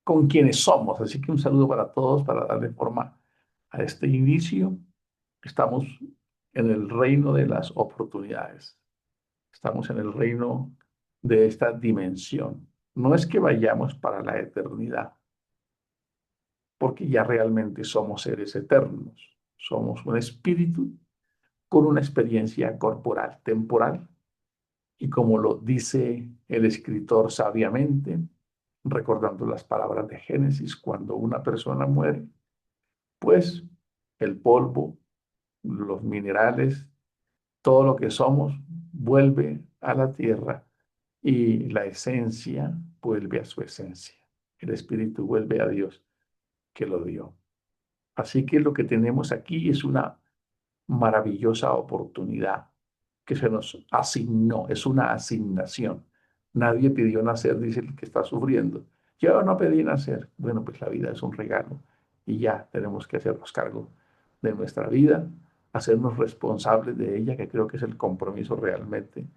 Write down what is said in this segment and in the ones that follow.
con quienes somos. Así que un saludo para todos para darle forma a este inicio. Estamos en el reino de las oportunidades. Estamos en el reino de esta dimensión. No es que vayamos para la eternidad, porque ya realmente somos seres eternos. Somos un espíritu con una experiencia corporal, temporal, y como lo dice el escritor sabiamente, recordando las palabras de Génesis, cuando una persona muere, pues el polvo, los minerales, todo lo que somos vuelve a la tierra y la esencia vuelve a su esencia. El espíritu vuelve a Dios que lo dio. Así que lo que tenemos aquí es una maravillosa oportunidad que se nos asignó, es una asignación. Nadie pidió nacer, dice el que está sufriendo. Yo no pedí nacer. Bueno, pues la vida es un regalo y ya tenemos que hacernos cargo de nuestra vida, hacernos responsables de ella, que creo que es el compromiso realmente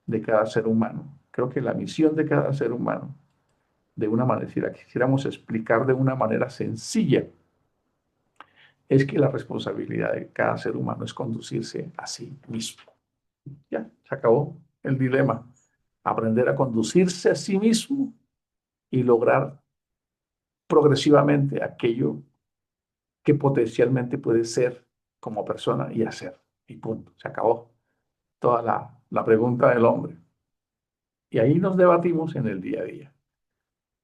de cada ser humano. Creo que la misión de cada ser humano, de una manera, si la quisiéramos explicar de una manera sencilla, es que la responsabilidad de cada ser humano es conducirse a sí mismo. Ya, se acabó el dilema. Aprender a conducirse a sí mismo y lograr progresivamente aquello que potencialmente puede ser como persona y hacer. Y punto, se acabó toda la pregunta del hombre. Y ahí nos debatimos en el día a día.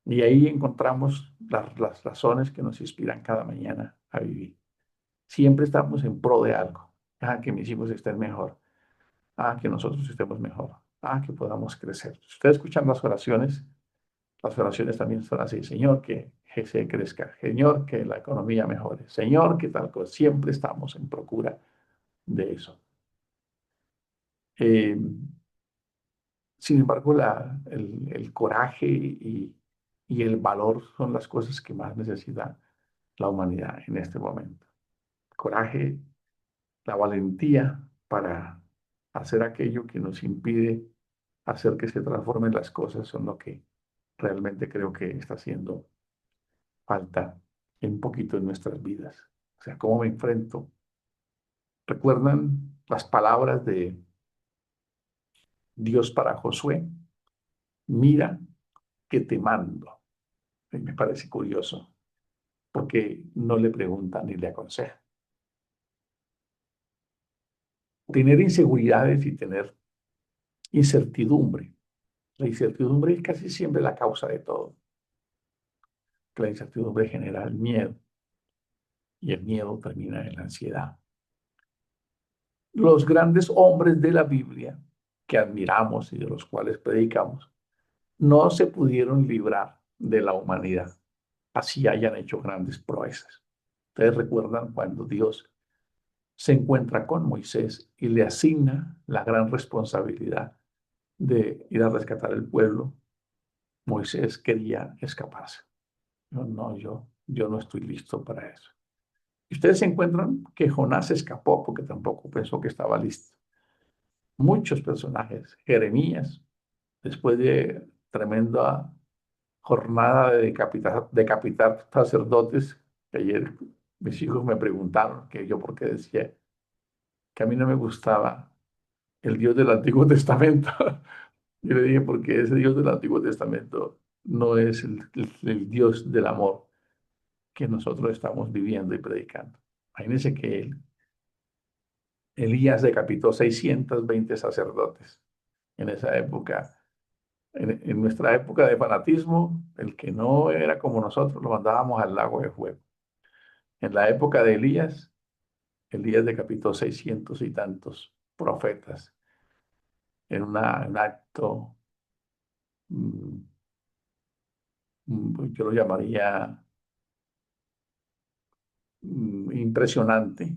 Y ahí encontramos las razones que nos inspiran cada mañana a vivir. Siempre estamos en pro de algo. Ah, que mis hijos estén mejor. Ah, que nosotros estemos mejor. Ah, que podamos crecer. Si ustedes escuchan las oraciones también son así. Señor, que GC crezca. Señor, que la economía mejore. Señor, que tal cosa. Siempre estamos en procura de eso. Eh, Sin embargo, el coraje y el valor son las cosas que más necesita la humanidad en este momento. Coraje, la valentía para hacer aquello que nos impide hacer que se transformen las cosas son lo que realmente creo que está haciendo falta un poquito en nuestras vidas. O sea, ¿cómo me enfrento? ¿Recuerdan las palabras de Dios para Josué? Mira que te mando. Y me parece curioso, porque no le pregunta ni le aconseja. Tener inseguridades y tener incertidumbre. La incertidumbre es casi siempre la causa de todo. La incertidumbre genera el miedo y el miedo termina en la ansiedad. Los grandes hombres de la Biblia que admiramos y de los cuales predicamos no se pudieron librar de la humanidad, así hayan hecho grandes proezas. Ustedes recuerdan cuando Dios se encuentra con Moisés y le asigna la gran responsabilidad de ir a rescatar el pueblo. Moisés quería escaparse. No, yo no estoy listo para eso. Y ustedes se encuentran que Jonás escapó porque tampoco pensó que estaba listo. Muchos personajes, Jeremías, después de tremenda jornada de decapitar sacerdotes, que ayer mis hijos me preguntaron que yo por qué decía que a mí no me gustaba el Dios del Antiguo Testamento. Yo le dije porque ese Dios del Antiguo Testamento no es el Dios del amor que nosotros estamos viviendo y predicando. Imagínense que Elías decapitó 620 sacerdotes en esa época. En nuestra época de fanatismo, el que no era como nosotros lo mandábamos al lago de fuego. En la época de Elías, Elías decapitó 600 y tantos profetas en un acto, mm, yo lo llamaría impresionante.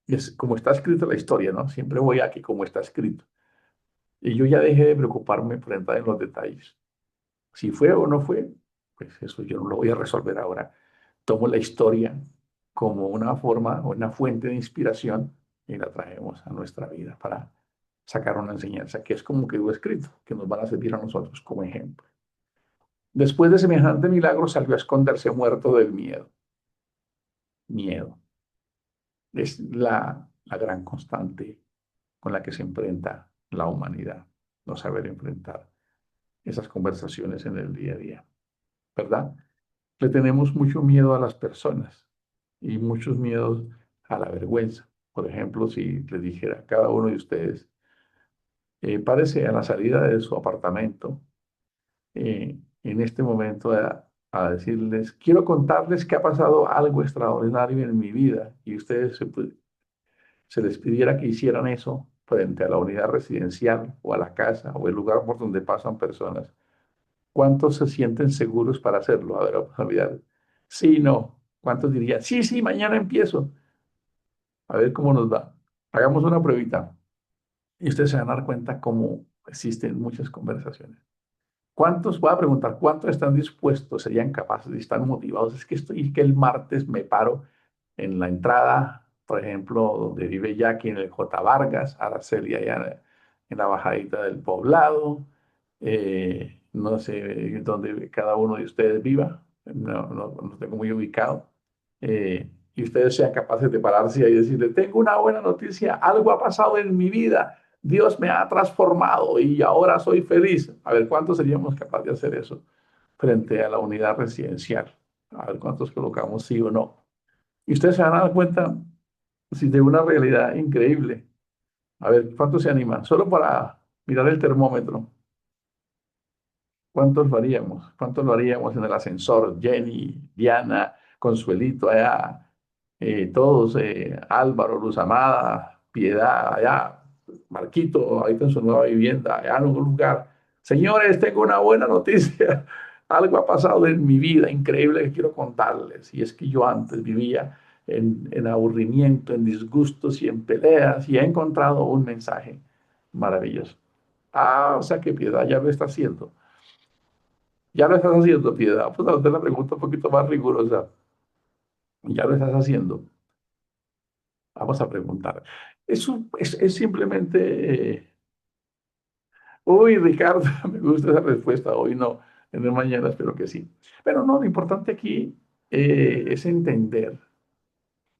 Es como está escrita la historia, ¿no? Siempre voy aquí como está escrito. Y yo ya dejé de preocuparme por entrar en los detalles. Si fue o no fue, pues eso yo no lo voy a resolver ahora. Tomo la historia como una forma o una fuente de inspiración y la traemos a nuestra vida para sacar una enseñanza que es como quedó escrito, que nos van a servir a nosotros como ejemplo. Después de semejante milagro salió a esconderse muerto del miedo. Miedo. Es la gran constante con la que se enfrenta la humanidad, no saber enfrentar esas conversaciones en el día a día, ¿verdad? Le tenemos mucho miedo a las personas y muchos miedos a la vergüenza. Por ejemplo, si les dijera a cada uno de ustedes, párese a la salida de su apartamento en este momento a decirles, quiero contarles que ha pasado algo extraordinario en mi vida y ustedes se les pidiera que hicieran eso frente a la unidad residencial o a la casa o el lugar por donde pasan personas. ¿Cuántos se sienten seguros para hacerlo? A ver, vamos a mirar. Sí, no. ¿Cuántos dirían? Sí, sí, mañana empiezo. A ver cómo nos va. Hagamos una pruebita y ustedes se van a dar cuenta cómo existen muchas conversaciones. ¿Cuántos, voy a preguntar, cuántos están dispuestos, serían capaces y están motivados? Es que estoy, que el martes me paro en la entrada, por ejemplo, donde vive Jackie, en el J. Vargas, Araceli, allá en la bajadita del Poblado, no sé dónde cada uno de ustedes viva, no tengo muy ubicado, y ustedes sean capaces de pararse ahí y decirle, tengo una buena noticia, algo ha pasado en mi vida, Dios me ha transformado y ahora soy feliz. A ver, ¿cuántos seríamos capaces de hacer eso frente a la unidad residencial? A ver cuántos colocamos sí o no. Y ustedes se van a dar cuenta sí, de una realidad increíble. A ver, ¿cuántos se animan? Solo para mirar el termómetro. ¿Cuántos lo haríamos? ¿Cuántos lo haríamos en el ascensor? Jenny, Diana, Consuelito, allá, todos, Álvaro, Luz Amada, Piedad, allá, Marquito, ahí en su nueva vivienda, allá en un lugar. Señores, tengo una buena noticia. Algo ha pasado en mi vida increíble que quiero contarles. Y es que yo antes vivía en aburrimiento, en disgustos y en peleas, y he encontrado un mensaje maravilloso. Ah, o sea que Piedad ya lo está haciendo. Ya lo estás haciendo, Piedad. Pues a usted la pregunta un poquito más rigurosa. Ya lo estás haciendo. Vamos a preguntar. Es simplemente, uy, Ricardo, me gusta esa respuesta. Hoy no, en el mañana espero que sí. Pero no, lo importante aquí es entender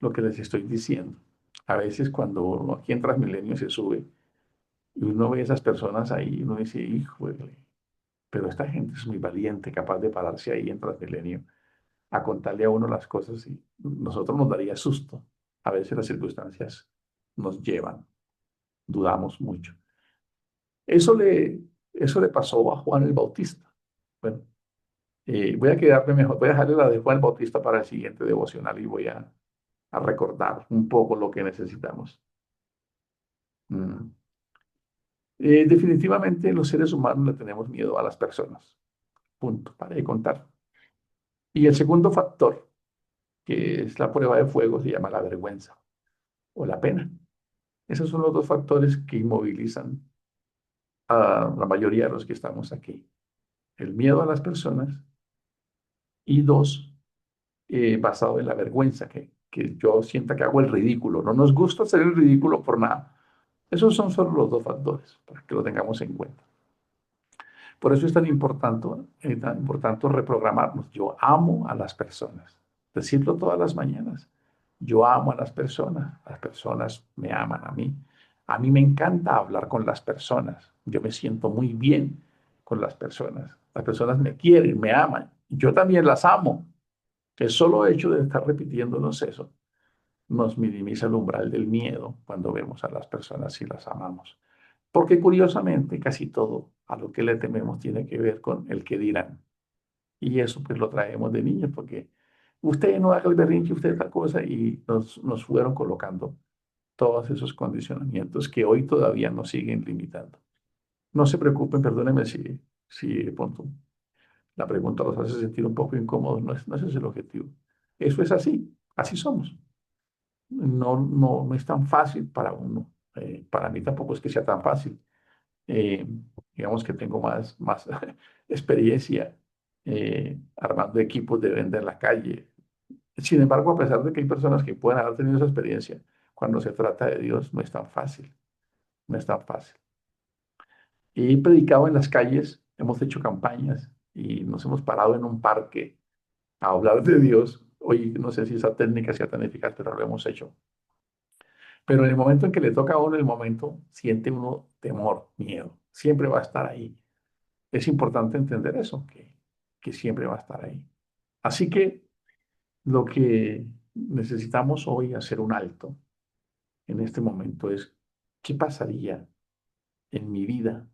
lo que les estoy diciendo. A veces cuando uno aquí en Transmilenio se sube y uno ve a esas personas ahí, uno dice, híjole, pero esta gente es muy valiente, capaz de pararse ahí en Transmilenio a contarle a uno las cosas y nosotros nos daría susto. A veces las circunstancias nos llevan, dudamos mucho. Eso le, eso le pasó a Juan el Bautista. Bueno, voy a quedarme mejor, voy a dejarle la de Juan el Bautista para el siguiente devocional y voy a recordar un poco lo que necesitamos. Mm. Definitivamente los seres humanos le tenemos miedo a las personas. Punto, para de contar. Y el segundo factor, que es la prueba de fuego, se llama la vergüenza o la pena. Esos son los dos factores que inmovilizan a la mayoría de los que estamos aquí. El miedo a las personas y dos, basado en la vergüenza, que yo sienta que hago el ridículo. No nos gusta hacer el ridículo por nada. Esos son solo los dos factores, para que lo tengamos en cuenta. Por eso es tan importante reprogramarnos. Yo amo a las personas. Decirlo todas las mañanas. Yo amo a las personas me aman a mí. A mí me encanta hablar con las personas. Yo me siento muy bien con las personas me quieren, me aman. Yo también las amo. El solo hecho de estar repitiéndonos eso nos minimiza el umbral del miedo cuando vemos a las personas y las amamos. Porque curiosamente casi todo a lo que le tememos tiene que ver con el que dirán. Y eso pues lo traemos de niños porque usted no haga el berrinche, usted tal cosa y nos fueron colocando todos esos condicionamientos que hoy todavía nos siguen limitando. No se preocupen, perdónenme si de pronto la pregunta los hace sentir un poco incómodos, no ese es el objetivo. Eso es así, así somos. No es tan fácil para uno. Para mí tampoco es que sea tan fácil. Eh, digamos que tengo más experiencia armando equipos de venta en la calle. Sin embargo, a pesar de que hay personas que pueden haber tenido esa experiencia, cuando se trata de Dios no es tan fácil, no es tan fácil. He predicado en las calles, hemos hecho campañas y nos hemos parado en un parque a hablar de Dios. Hoy no sé si esa técnica sea tan eficaz, pero lo hemos hecho. Pero en el momento en que le toca a uno el momento, siente uno temor, miedo. Siempre va a estar ahí. Es importante entender eso, que siempre va a estar ahí. Así que lo que necesitamos hoy hacer un alto en este momento es, ¿qué pasaría en mi vida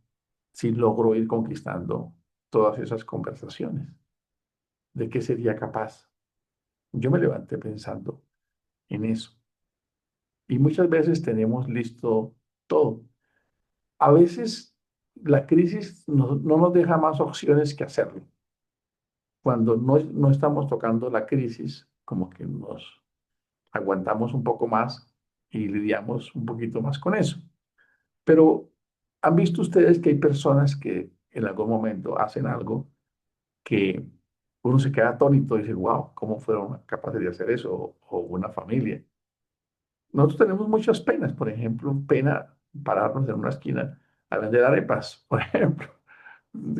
si logro ir conquistando todas esas conversaciones? ¿De qué sería capaz? Yo me levanté pensando en eso. Y muchas veces tenemos listo todo. A veces la crisis no nos deja más opciones que hacerlo. Cuando no estamos tocando la crisis, como que nos aguantamos un poco más y lidiamos un poquito más con eso. Pero ¿han visto ustedes que hay personas que en algún momento hacen algo que uno se queda atónito y dice, wow, ¿cómo fueron capaces de hacer eso? O una familia. Nosotros tenemos muchas penas, por ejemplo, pena pararnos en una esquina a vender arepas, por ejemplo.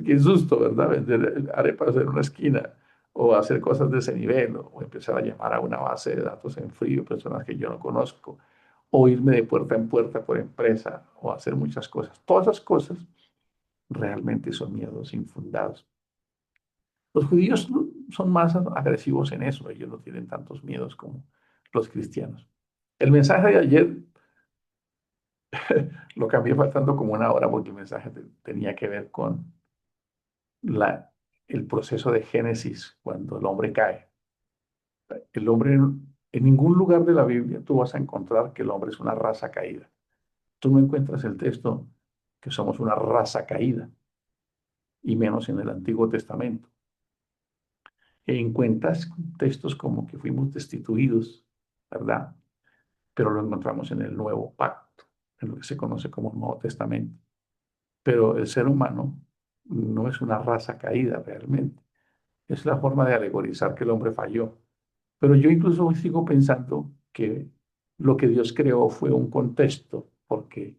Qué susto, ¿verdad? Vender arepas en una esquina o hacer cosas de ese nivel o empezar a llamar a una base de datos en frío, personas que yo no conozco, o irme de puerta en puerta por empresa o hacer muchas cosas. Todas esas cosas realmente son miedos infundados. Los judíos son más agresivos en eso, ellos no tienen tantos miedos como los cristianos. El mensaje de ayer lo cambié faltando como una hora porque el mensaje tenía que ver con la, el proceso de Génesis cuando el hombre cae. El hombre, en ningún lugar de la Biblia tú vas a encontrar que el hombre es una raza caída. Tú no encuentras el texto que somos una raza caída, y menos en el Antiguo Testamento. Encuentras textos como que fuimos destituidos, ¿verdad? Pero lo encontramos en el Nuevo Pacto, en lo que se conoce como Nuevo Testamento. Pero el ser humano no es una raza caída realmente. Es la forma de alegorizar que el hombre falló. Pero yo incluso sigo pensando que lo que Dios creó fue un contexto, porque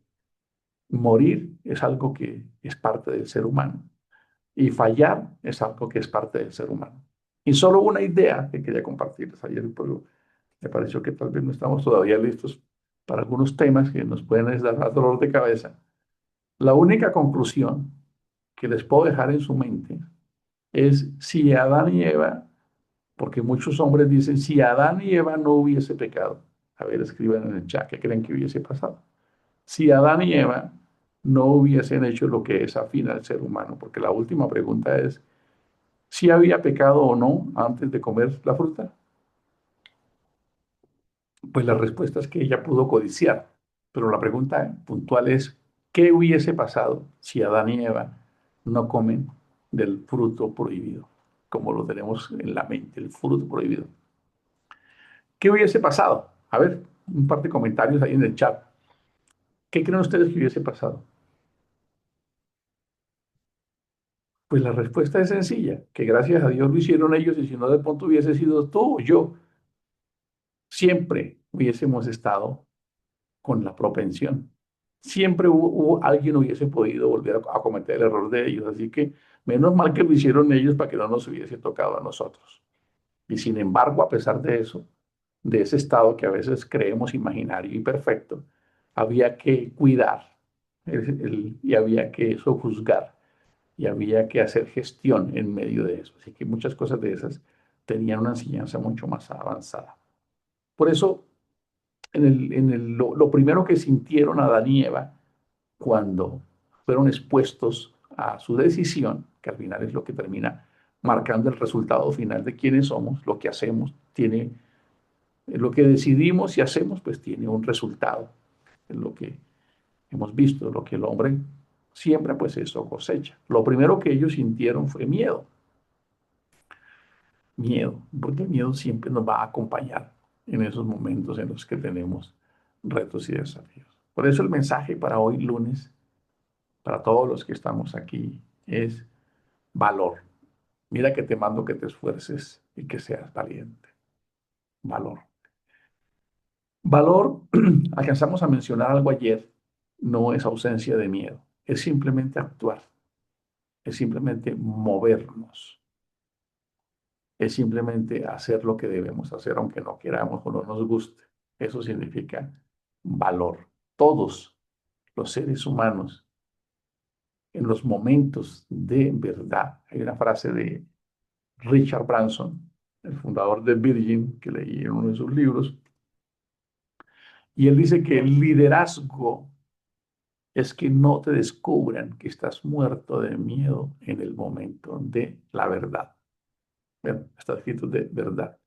morir es algo que es parte del ser humano y fallar es algo que es parte del ser humano. Y solo una idea que quería compartirles ayer, pero me pareció que tal vez no estamos todavía listos para algunos temas que nos pueden dar más dolor de cabeza. La única conclusión que les puedo dejar en su mente es si Adán y Eva, porque muchos hombres dicen, si Adán y Eva no hubiese pecado, a ver, escriban en el chat qué creen que hubiese pasado. Si Adán y Eva no hubiesen hecho lo que desafina al ser humano, porque la última pregunta es, ¿si había pecado o no antes de comer la fruta? Pues la respuesta es que ella pudo codiciar, pero la pregunta puntual es, ¿qué hubiese pasado si Adán y Eva no comen del fruto prohibido? Como lo tenemos en la mente, el fruto prohibido. ¿Qué hubiese pasado? A ver, un par de comentarios ahí en el chat. ¿Qué creen ustedes que hubiese pasado? Pues la respuesta es sencilla, que gracias a Dios lo hicieron ellos y si no de pronto hubiese sido tú o yo, siempre hubiésemos estado con la propensión. Siempre alguien hubiese podido volver a cometer el error de ellos, así que menos mal que lo hicieron ellos para que no nos hubiese tocado a nosotros. Y sin embargo, a pesar de eso, de ese estado que a veces creemos imaginario y perfecto, había que cuidar y había que sojuzgar y había que hacer gestión en medio de eso. Así que muchas cosas de esas tenían una enseñanza mucho más avanzada. Por eso, lo primero que sintieron Adán y Eva cuando fueron expuestos a su decisión, que al final es lo que termina marcando el resultado final de quiénes somos, lo que hacemos, tiene, lo que decidimos y hacemos, pues tiene un resultado, es lo que hemos visto, lo que el hombre siembra, pues eso cosecha. Lo primero que ellos sintieron fue miedo, miedo, porque el miedo siempre nos va a acompañar en esos momentos en los que tenemos retos y desafíos. Por eso el mensaje para hoy lunes, para todos los que estamos aquí, es valor. Mira que te mando que te esfuerces y que seas valiente. Valor. Valor, alcanzamos a mencionar algo ayer, no es ausencia de miedo, es simplemente actuar. es simplemente movernos, es simplemente hacer lo que debemos hacer, aunque no queramos o no nos guste. Eso significa valor. Todos los seres humanos, en los momentos de verdad, hay una frase de Richard Branson, el fundador de Virgin, que leí en uno de sus libros, y él dice que el liderazgo es que no te descubran que estás muerto de miedo en el momento de la verdad. Bueno, está escrito de verdad.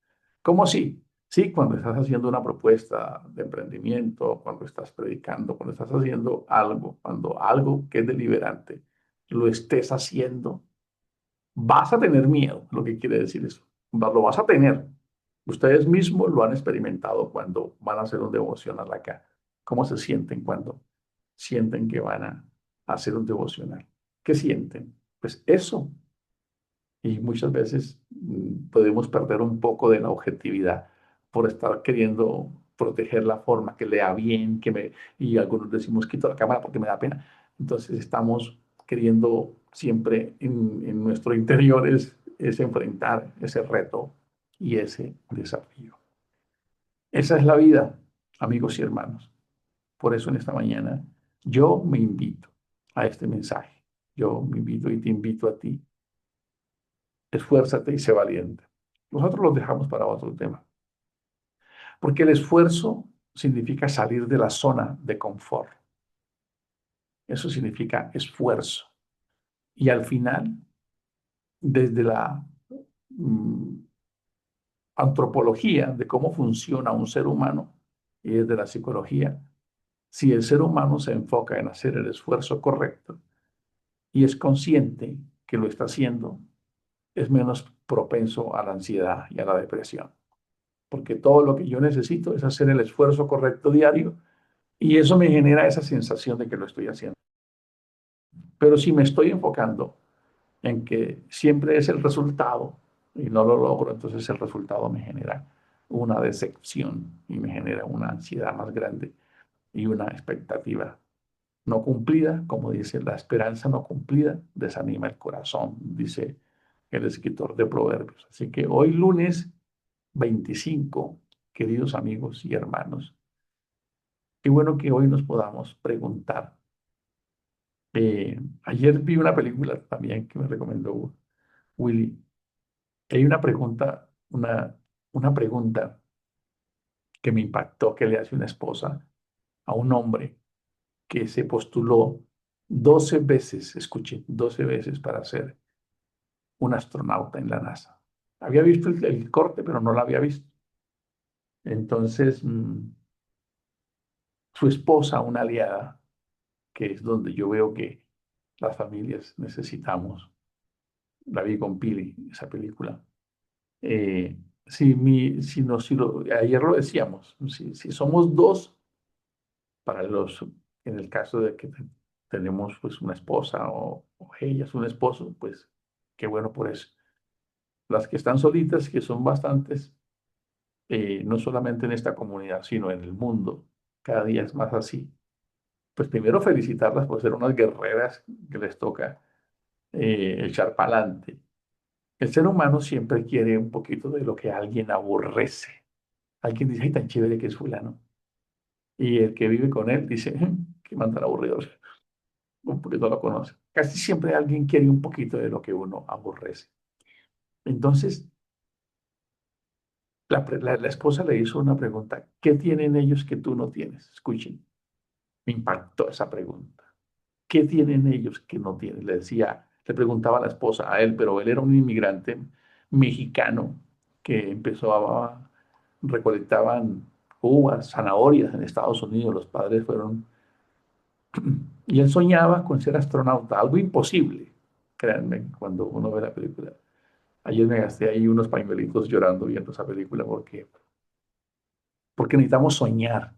¿Cómo así? Sí, cuando estás haciendo una propuesta de emprendimiento, cuando estás predicando, cuando estás haciendo algo, cuando algo que es deliberante, lo estés haciendo, vas a tener miedo, lo que quiere decir eso. Lo vas a tener. Ustedes mismos lo han experimentado cuando van a hacer un devocional acá. ¿Cómo se sienten cuando sienten que van a hacer un devocional? ¿Qué sienten? Pues eso. Y muchas veces podemos perder un poco de la objetividad por estar queriendo proteger la forma, que lea bien, y algunos decimos quito la cámara porque me da pena. Entonces estamos queriendo siempre en nuestro interior es enfrentar ese reto y ese desafío. Esa es la vida, amigos y hermanos. Por eso en esta mañana yo me invito a este mensaje. Yo me invito y te invito a ti. Esfuérzate y sé valiente. Nosotros los dejamos para otro tema, porque el esfuerzo significa salir de la zona de confort. Eso significa esfuerzo. Y al final, desde la mm, antropología de cómo funciona un ser humano y desde la psicología, si el ser humano se enfoca en hacer el esfuerzo correcto y es consciente que lo está haciendo, es menos propenso a la ansiedad y a la depresión. Porque todo lo que yo necesito es hacer el esfuerzo correcto diario y eso me genera esa sensación de que lo estoy haciendo. Pero si me estoy enfocando en que siempre es el resultado y no lo logro, entonces el resultado me genera una decepción y me genera una ansiedad más grande y una expectativa no cumplida, como dice, la esperanza no cumplida desanima el corazón, dice el escritor de Proverbios. Así que hoy lunes 25, queridos amigos y hermanos, qué bueno que hoy nos podamos preguntar. Ayer vi una película también que me recomendó Willy. Hay una pregunta que me impactó que le hace una esposa a un hombre que se postuló 12 veces, escuché, 12 veces para ser un astronauta en la NASA. Había visto el corte, pero no lo había visto. Entonces, su esposa, una aliada, que es donde yo veo que las familias necesitamos. La vi con Pili, esa película. Ayer lo decíamos, si somos dos, en el caso de que tenemos pues una esposa o ella es un esposo, pues qué bueno por eso. Las que están solitas, que son bastantes, no solamente en esta comunidad, sino en el mundo, cada día es más así. Pues primero felicitarlas por ser unas guerreras que les toca echar para adelante. El ser humano siempre quiere un poquito de lo que alguien aborrece. Alguien dice, ay, tan chévere que es fulano. Y el que vive con él dice, qué man tan aburrido, porque no lo conoce. Casi siempre alguien quiere un poquito de lo que uno aborrece. Entonces, la esposa le hizo una pregunta, ¿qué tienen ellos que tú no tienes? Escuchen, me impactó esa pregunta. ¿Qué tienen ellos que no tienen? Le preguntaba a la esposa a él, pero él era un inmigrante mexicano que recolectaban uvas, zanahorias en Estados Unidos. Los padres fueron, y él soñaba con ser astronauta, algo imposible, créanme, cuando uno ve la película. Ayer me gasté ahí unos pañuelitos llorando viendo esa película porque necesitamos soñar.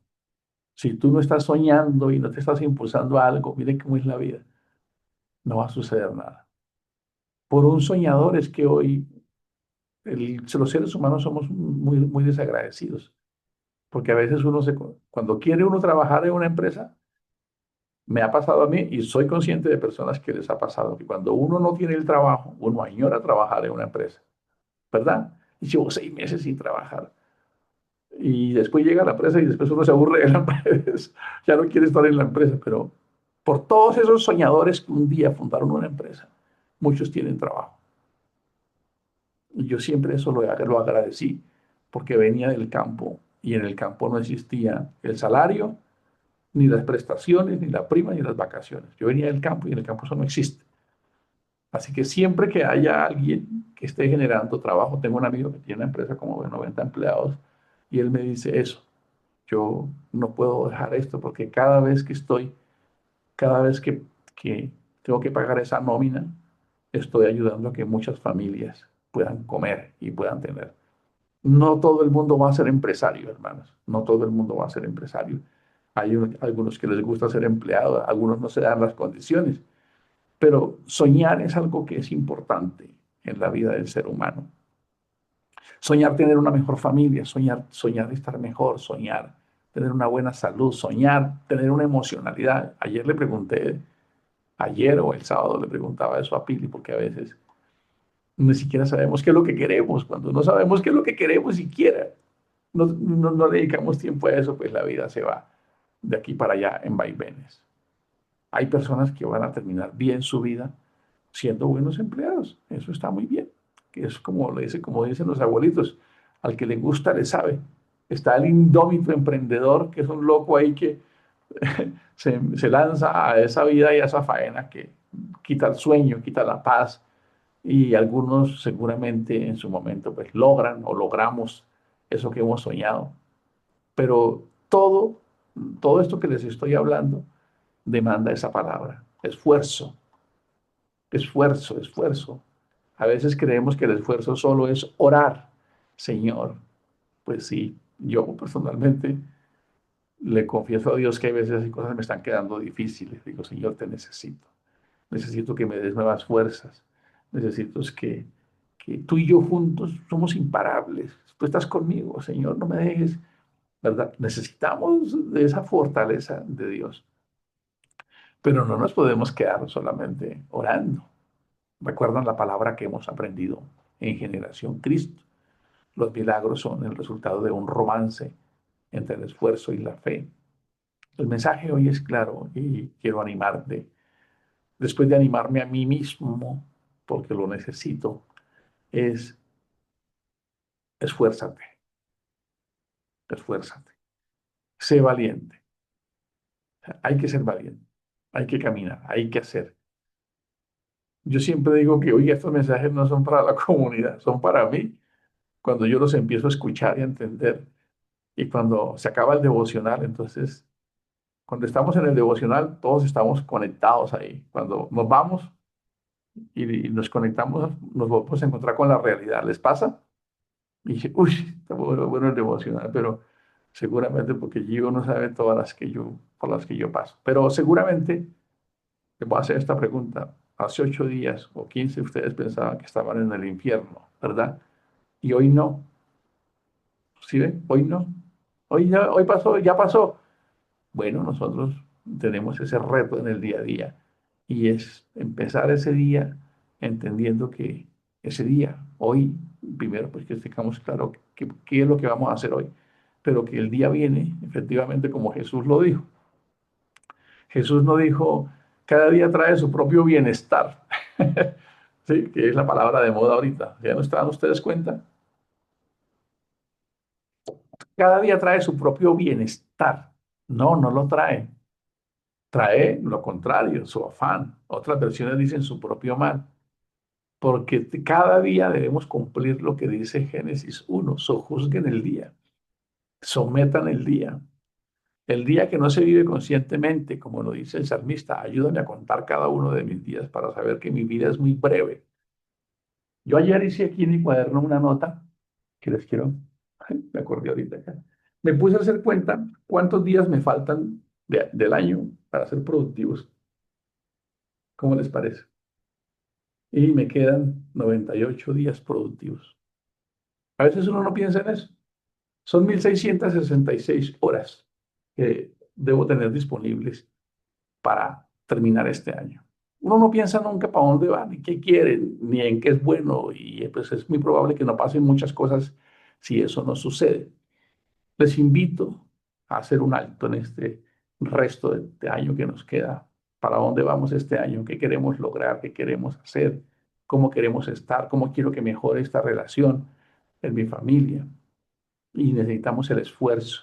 Si tú no estás soñando y no te estás impulsando a algo, miren cómo es la vida, no va a suceder nada. Por un soñador es que hoy los seres humanos somos muy, muy desagradecidos, porque a veces cuando quiere uno trabajar en una empresa, Me ha pasado a mí y soy consciente de personas que les ha pasado que cuando uno no tiene el trabajo, uno añora trabajar en una empresa, ¿verdad? Y llevo 6 meses sin trabajar. Y después llega la empresa y después uno se aburre de la empresa, ya no quiere estar en la empresa, pero por todos esos soñadores que un día fundaron una empresa, muchos tienen trabajo. Y yo siempre eso lo agradecí, porque venía del campo y en el campo no existía el salario, ni las prestaciones, ni la prima, ni las vacaciones. Yo venía del campo y en el campo eso no existe. Así que siempre que haya alguien que esté generando trabajo, tengo un amigo que tiene una empresa como de 90 empleados y él me dice eso, yo no puedo dejar esto porque cada vez que tengo que pagar esa nómina, estoy ayudando a que muchas familias puedan comer y puedan tener. No todo el mundo va a ser empresario, hermanos. No todo el mundo va a ser empresario. Hay algunos que les gusta ser empleados, algunos no se dan las condiciones. Pero soñar es algo que es importante en la vida del ser humano. Soñar tener una mejor familia, soñar estar mejor, soñar tener una buena salud, soñar tener una emocionalidad. Ayer o el sábado le preguntaba eso a Pili, porque a veces ni siquiera sabemos qué es lo que queremos. Cuando no sabemos qué es lo que queremos siquiera, no le dedicamos tiempo a eso, pues la vida se va de aquí para allá en vaivenes. Hay personas que van a terminar bien su vida siendo buenos empleados. Eso está muy bien. Que es como dicen los abuelitos, al que le gusta le sabe. Está el indómito emprendedor, que es un loco ahí que se lanza a esa vida y a esa faena que quita el sueño, quita la paz. Y algunos seguramente en su momento pues logran o logramos eso que hemos soñado. Pero todo esto que les estoy hablando demanda esa palabra, esfuerzo, esfuerzo, esfuerzo. A veces creemos que el esfuerzo solo es orar, Señor. Pues sí, yo personalmente le confieso a Dios que hay veces hay cosas que me están quedando difíciles. Digo, Señor, te necesito. Necesito que me des nuevas fuerzas. Necesito que tú y yo juntos somos imparables. Tú estás conmigo, Señor, no me dejes, ¿verdad? Necesitamos de esa fortaleza de Dios. Pero no nos podemos quedar solamente orando. Recuerdan la palabra que hemos aprendido en Generación Cristo. Los milagros son el resultado de un romance entre el esfuerzo y la fe. El mensaje hoy es claro y quiero animarte. Después de animarme a mí mismo, porque lo necesito, es esfuérzate, esfuérzate. Sé valiente. Hay que ser valiente. Hay que caminar, hay que hacer. Yo siempre digo que, oye, estos mensajes no son para la comunidad, son para mí. Cuando yo los empiezo a escuchar y a entender, y cuando se acaba el devocional, entonces, cuando estamos en el devocional, todos estamos conectados ahí. Cuando nos vamos y nos conectamos, nos volvemos a encontrar con la realidad. ¿Les pasa? Y dije, uy, está bueno, bueno el devocional, pero seguramente porque Gio no sabe todas por las que yo paso. Pero seguramente les voy a hacer esta pregunta. Hace 8 días o 15 ustedes pensaban que estaban en el infierno, ¿verdad? Y hoy no. ¿Sí ven? Hoy no. Hoy pasó, ya pasó. Bueno, nosotros tenemos ese reto en el día a día y es empezar ese día entendiendo que ese día, hoy, primero, pues que tengamos claro qué es lo que vamos a hacer hoy, pero que el día viene, efectivamente, como Jesús lo dijo. Jesús no dijo, cada día trae su propio bienestar, ¿sí? Que es la palabra de moda ahorita. ¿Ya no están ustedes cuenta? Cada día trae su propio bienestar. No, no lo trae. Trae lo contrario, su afán. Otras versiones dicen su propio mal, porque cada día debemos cumplir lo que dice Génesis 1, sojuzguen el día, sometan el día. El día que no se vive conscientemente, como lo dice el salmista, ayúdame a contar cada uno de mis días para saber que mi vida es muy breve. Yo ayer hice aquí en mi cuaderno una nota que les quiero, ay, me acordé ahorita acá. Me puse a hacer cuenta cuántos días me faltan del año para ser productivos. ¿Cómo les parece? Y me quedan 98 días productivos. A veces uno no piensa en eso. Son 1666 horas que debo tener disponibles para terminar este año. Uno no piensa nunca para dónde va, ni qué quiere, ni en qué es bueno, y pues es muy probable que no pasen muchas cosas si eso no sucede. Les invito a hacer un alto en este resto de año que nos queda. ¿Para dónde vamos este año? ¿Qué queremos lograr? ¿Qué queremos hacer? ¿Cómo queremos estar? ¿Cómo quiero que mejore esta relación en mi familia? Y necesitamos el esfuerzo.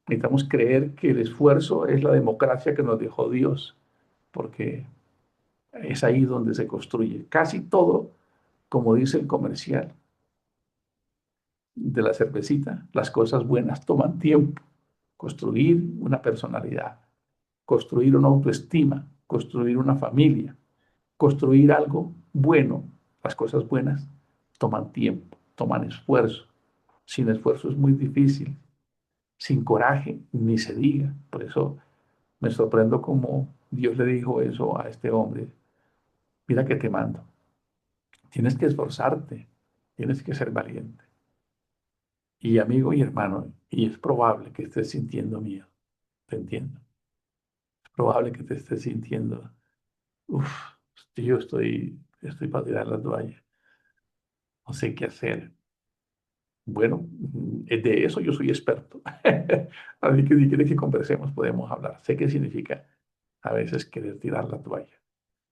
Necesitamos creer que el esfuerzo es la democracia que nos dejó Dios, porque es ahí donde se construye. Casi todo, como dice el comercial de la cervecita, las cosas buenas toman tiempo. Construir una personalidad, construir una autoestima, construir una familia, construir algo bueno. Las cosas buenas toman tiempo, toman esfuerzo. Sin esfuerzo es muy difícil. Sin coraje, ni se diga. Por eso me sorprendo como Dios le dijo eso a este hombre. Mira que te mando. Tienes que esforzarte, tienes que ser valiente. Y amigo y hermano, y es probable que estés sintiendo miedo, te entiendo. Es probable que te estés sintiendo, uff, yo estoy para tirar la toalla, no sé qué hacer. Bueno, de eso yo soy experto. Así que si quieres que conversemos, podemos hablar. Sé qué significa a veces querer tirar la toalla.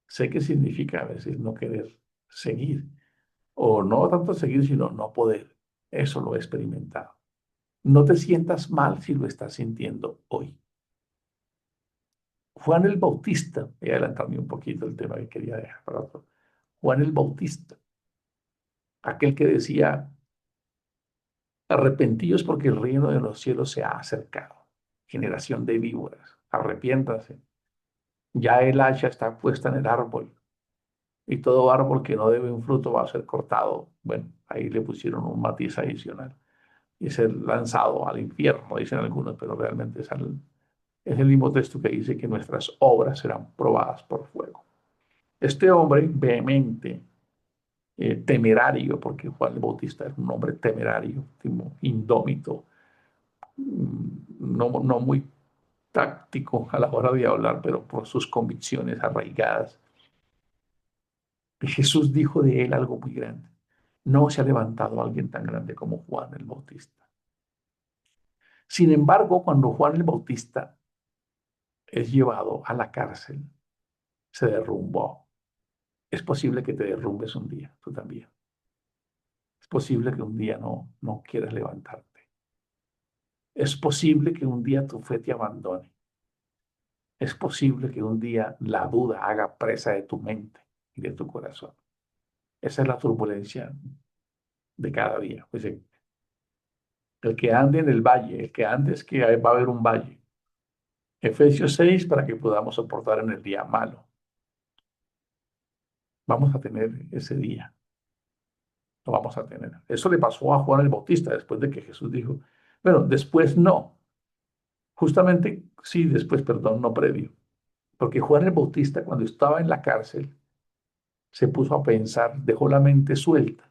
Sé qué significa a veces no querer seguir. O no tanto seguir, sino no poder. Eso lo he experimentado. No te sientas mal si lo estás sintiendo hoy. Juan el Bautista, voy a adelantarme un poquito el tema que quería dejar para otro. Juan el Bautista, aquel que decía, arrepentíos porque el reino de los cielos se ha acercado. Generación de víboras, arrepiéntase. Ya el hacha está puesta en el árbol y todo árbol que no debe un fruto va a ser cortado. Bueno, ahí le pusieron un matiz adicional y ser lanzado al infierno, dicen algunos, pero realmente es el mismo texto que dice que nuestras obras serán probadas por fuego. Este hombre vehemente, temerario, porque Juan el Bautista era un hombre temerario, indómito, no muy táctico a la hora de hablar, pero por sus convicciones arraigadas. Jesús dijo de él algo muy grande. No se ha levantado alguien tan grande como Juan el Bautista. Sin embargo, cuando Juan el Bautista es llevado a la cárcel, se derrumbó. Es posible que te derrumbes un día, tú también. Es posible que un día no quieras levantarte. Es posible que un día tu fe te abandone. Es posible que un día la duda haga presa de tu mente y de tu corazón. Esa es la turbulencia de cada día. Pues el que ande en el valle, el que ande es que va a haber un valle. Efesios 6 para que podamos soportar en el día malo. Vamos a tener ese día. Lo vamos a tener. Eso le pasó a Juan el Bautista después de que Jesús dijo, bueno, después no. Justamente, sí, después, perdón, no previo. Porque Juan el Bautista, cuando estaba en la cárcel, se puso a pensar, dejó la mente suelta.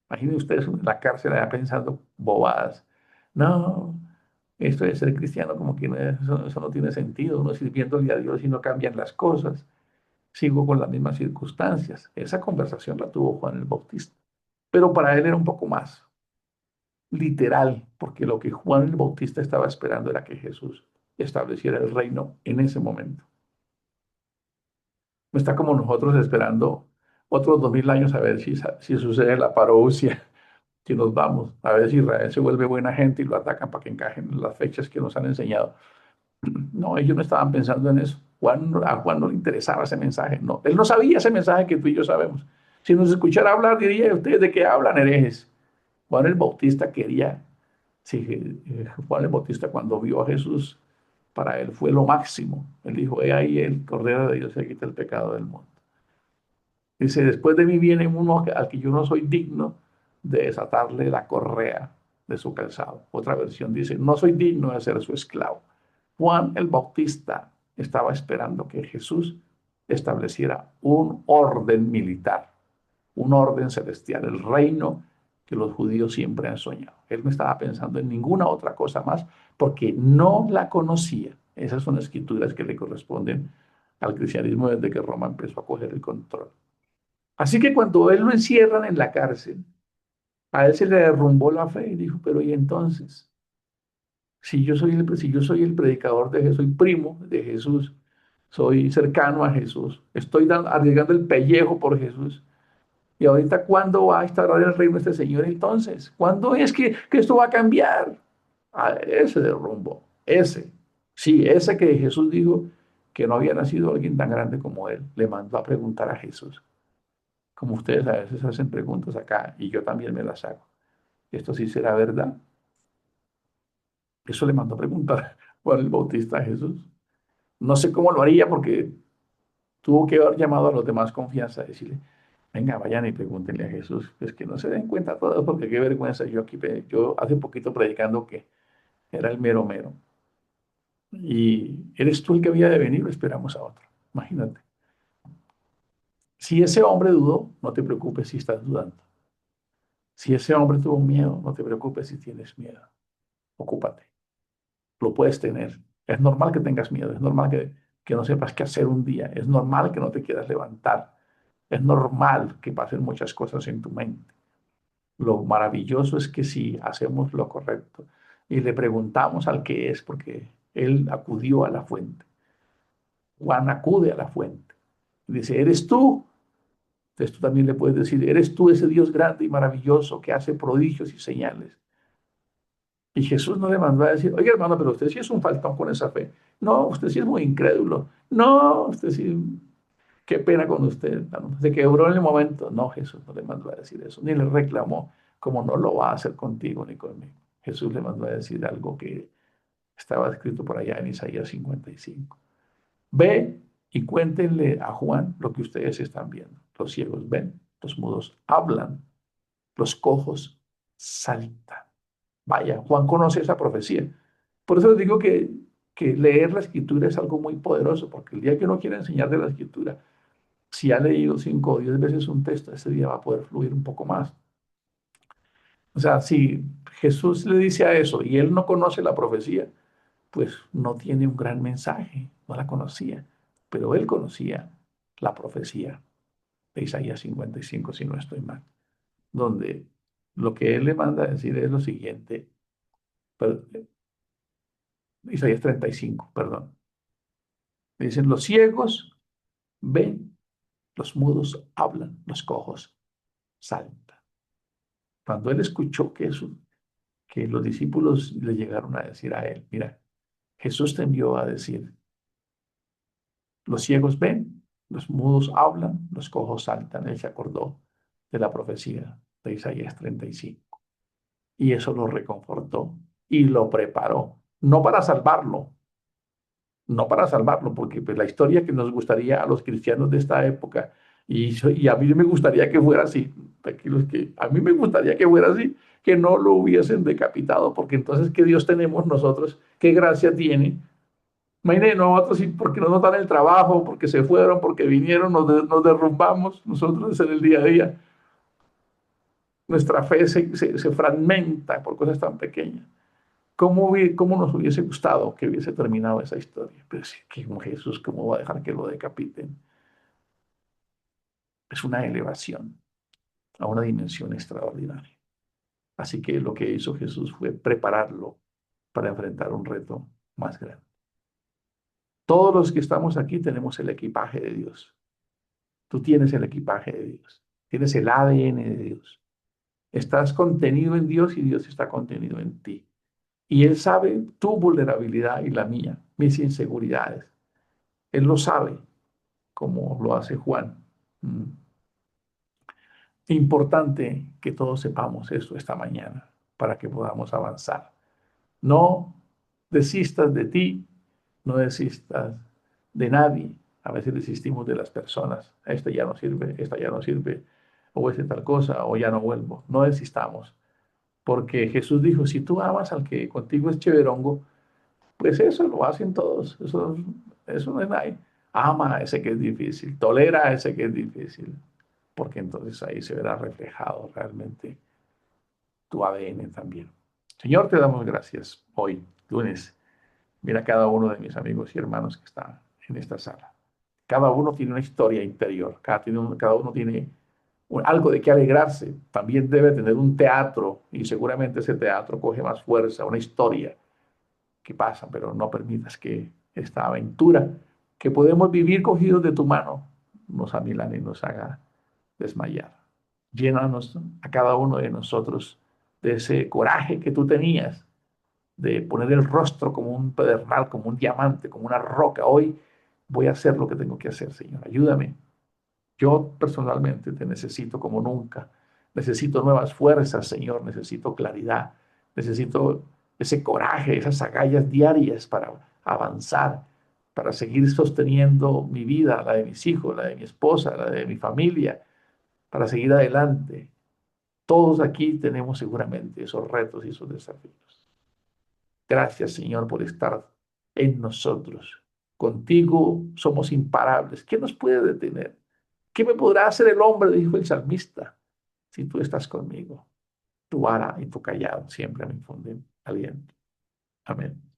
Imaginen ustedes en la cárcel allá pensando bobadas. No, esto de ser cristiano como que eso no tiene sentido. Uno sirviéndole a Dios y no cambian las cosas. Sigo con las mismas circunstancias. Esa conversación la tuvo Juan el Bautista. Pero para él era un poco más literal, porque lo que Juan el Bautista estaba esperando era que Jesús estableciera el reino en ese momento. No está como nosotros esperando otros 2000 años a ver si sucede la parousia, que nos vamos, a ver si Israel se vuelve buena gente y lo atacan para que encajen en las fechas que nos han enseñado. No, ellos no estaban pensando en eso. A Juan no le interesaba ese mensaje. No, él no sabía ese mensaje que tú y yo sabemos. Si nos escuchara hablar, diría, ¿ustedes de qué hablan, herejes? Juan el Bautista quería, sí, Juan el Bautista cuando vio a Jesús, para él fue lo máximo. Él dijo, he ahí el Cordero de Dios que quita el pecado del mundo. Dice, después de mí viene uno al que yo no soy digno de desatarle la correa de su calzado. Otra versión dice, no soy digno de ser su esclavo. Juan el Bautista estaba esperando que Jesús estableciera un orden militar, un orden celestial, el reino que los judíos siempre han soñado. Él no estaba pensando en ninguna otra cosa más porque no la conocía. Esas son escrituras que le corresponden al cristianismo desde que Roma empezó a coger el control. Así que cuando él lo encierran en la cárcel, a él se le derrumbó la fe y dijo, pero ¿y entonces? Si yo soy el predicador de Jesús, soy primo de Jesús, soy cercano a Jesús, estoy arriesgando el pellejo por Jesús. Y ahorita, ¿cuándo va a instaurar el reino este Señor entonces? ¿Cuándo es que esto va a cambiar? A ese derrumbo, ese. Sí, ese que Jesús dijo que no había nacido alguien tan grande como él, le mandó a preguntar a Jesús. Como ustedes a veces hacen preguntas acá y yo también me las hago. ¿Esto sí será verdad? Eso le mandó a preguntar Juan el Bautista a Jesús. No sé cómo lo haría porque tuvo que haber llamado a los demás confianza, decirle, venga, vayan y pregúntenle a Jesús. Es que no se den cuenta todos porque qué vergüenza. Yo hace poquito predicando que era el mero mero. Y eres tú el que había de venir o esperamos a otro. Imagínate. Si ese hombre dudó, no te preocupes si estás dudando. Si ese hombre tuvo miedo, no te preocupes si tienes miedo. Ocúpate. Lo puedes tener. Es normal que tengas miedo. Es normal que no sepas qué hacer un día. Es normal que no te quieras levantar. Es normal que pasen muchas cosas en tu mente. Lo maravilloso es que si hacemos lo correcto y le preguntamos al que es, porque él acudió a la fuente. Juan acude a la fuente. Y dice, ¿eres tú? Entonces tú también le puedes decir, ¿eres tú ese Dios grande y maravilloso que hace prodigios y señales? Y Jesús no le mandó a decir, oye hermano, pero usted sí es un faltón con esa fe. No, usted sí es muy incrédulo. No, usted sí, qué pena con usted. Se quebró en el momento. No, Jesús no le mandó a decir eso, ni le reclamó, como no lo va a hacer contigo ni conmigo. Jesús le mandó a decir algo que estaba escrito por allá en Isaías 55. Ve y cuéntenle a Juan lo que ustedes están viendo. Los ciegos ven, los mudos hablan, los cojos saltan. Vaya, Juan conoce esa profecía. Por eso les digo que leer la escritura es algo muy poderoso, porque el día que uno quiere enseñar de la escritura, si ha leído 5 o 10 veces un texto, ese día va a poder fluir un poco más. O sea, si Jesús le dice a eso y él no conoce la profecía, pues no tiene un gran mensaje, no la conocía, pero él conocía la profecía de Isaías 55, si no estoy mal, donde lo que él le manda a decir es lo siguiente, Isaías 35, perdón. Dicen, los ciegos ven, los mudos hablan, los cojos saltan. Cuando él escuchó que los discípulos le llegaron a decir a él, mira, Jesús te envió a decir, los ciegos ven, los mudos hablan, los cojos saltan. Él se acordó de la profecía de Isaías 35. Y eso lo reconfortó y lo preparó, no para salvarlo, no para salvarlo, porque pues, la historia que nos gustaría a los cristianos de esta época, y a mí me gustaría que fuera así, tranquilos, que a mí me gustaría que fuera así, que no lo hubiesen decapitado, porque entonces, ¿qué Dios tenemos nosotros? ¿Qué gracia tiene? Imagínense nosotros, porque no nos dan el trabajo, porque se fueron, porque vinieron, nos derrumbamos nosotros en el día a día. Nuestra fe se fragmenta por cosas tan pequeñas. ¿Cómo nos hubiese gustado que hubiese terminado esa historia? Pero sí, que como Jesús, ¿cómo va a dejar que lo decapiten? Es una elevación a una dimensión extraordinaria. Así que lo que hizo Jesús fue prepararlo para enfrentar un reto más grande. Todos los que estamos aquí tenemos el equipaje de Dios. Tú tienes el equipaje de Dios. Tienes el ADN de Dios. Estás contenido en Dios y Dios está contenido en ti. Y Él sabe tu vulnerabilidad y la mía, mis inseguridades. Él lo sabe, como lo hace Juan. Mm. Importante que todos sepamos eso esta mañana para que podamos avanzar. No desistas de ti, no desistas de nadie. A veces desistimos de las personas. Esta ya no sirve, esta ya no sirve, o es tal cosa, o ya no vuelvo. No desistamos, porque Jesús dijo, si tú amas al que contigo es chéverongo, pues eso lo hacen todos. Eso no es nadie. Ama a ese que es difícil, tolera a ese que es difícil, porque entonces ahí se verá reflejado realmente tu ADN también. Señor, te damos gracias hoy, lunes. Mira cada uno de mis amigos y hermanos que están en esta sala. Cada uno tiene una historia interior, cada uno tiene algo de qué alegrarse. También debe tener un teatro y seguramente ese teatro coge más fuerza, una historia que pasa, pero no permitas que esta aventura que podemos vivir cogidos de tu mano nos amilane y nos haga desmayar. Llénanos a cada uno de nosotros de ese coraje que tú tenías de poner el rostro como un pedernal, como un diamante, como una roca. Hoy voy a hacer lo que tengo que hacer, Señor. Ayúdame. Yo personalmente te necesito como nunca. Necesito nuevas fuerzas, Señor. Necesito claridad. Necesito ese coraje, esas agallas diarias para avanzar, para seguir sosteniendo mi vida, la de mis hijos, la de mi esposa, la de mi familia, para seguir adelante. Todos aquí tenemos seguramente esos retos y esos desafíos. Gracias, Señor, por estar en nosotros. Contigo somos imparables. ¿Quién nos puede detener? ¿Qué me podrá hacer el hombre? Dijo el salmista. Si tú estás conmigo, tu vara y tu callado siempre me infunden aliento. Amén.